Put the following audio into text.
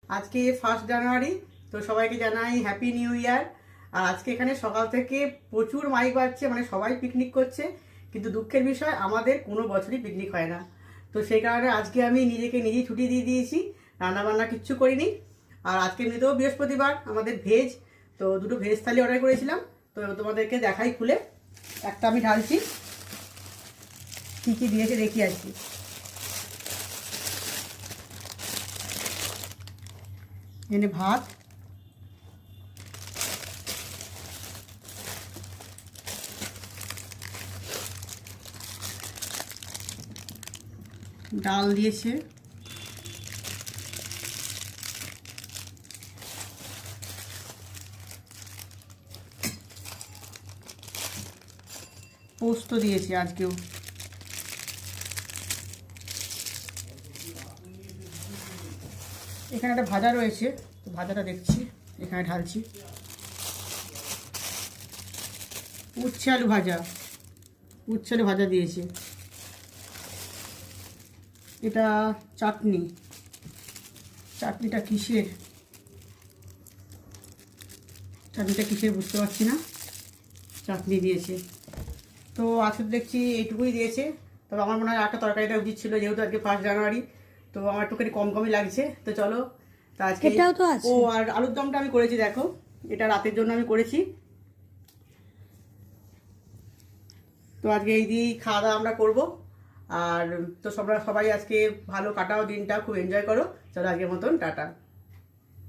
আজকে 1 জানুয়ারি, তো সবাইকে জানাই হ্যাপি নিউ ইয়ার। আর আজকে এখানে সকাল থেকে প্রচুর মাইক বাজছে, মানে সবাই পিকনিক করছে, কিন্তু দুঃখের বিষয় আমাদের কোনো বছরই পিকনিক হয় না। তো সেই কারণে আজকে আমি নিজেকে নিজেই ছুটি দিয়ে দিয়েছি, রান্নাবান্না কিচ্ছু করিনি। আর আজকে এমনিতেও বৃহস্পতিবার, আমাদের ভেজ, তো দুটো ভেজ থালি অর্ডার করেছিলাম। তো তোমাদেরকে দেখাই খুলে, একটা আমি ঢালছি, কী কী দিয়েছে দেখি আজকে। এনে ভাত, ডাল দিয়েছে, পোস্ত দিয়েছে আজকেও, এখানে একটা ভাজা রয়েছে, তো ভাজাটা দেখছি, এখানে ঢালছি। উচ্ছে আলু ভাজা, উচ্ছে আলু ভাজা দিয়েছে। এটা চাটনি, চাটনিটা কিসের বুঝতে পারছি না, চাটনি দিয়েছে। তো আজকে দেখছি এইটুকুই দিয়েছে। তবে আমার মনে হয় একটা তরকারিটা উচিত ছিল, যেহেতু আজকে 1 জানুয়ারি, তো আমার একটুখানি কম কমই লাগছে। তো চলো, তা আজকে ও আর আলুর দমটা আমি করেছি, দেখো এটা রাতের জন্য আমি করেছি। তো আজকে এই দিয়েই খাওয়া দাওয়া আমরা করবো। আর তো সবাই আজকে ভালো কাটাও দিনটা, খুব এনজয় করো। চলো আজকের মতন টাটা।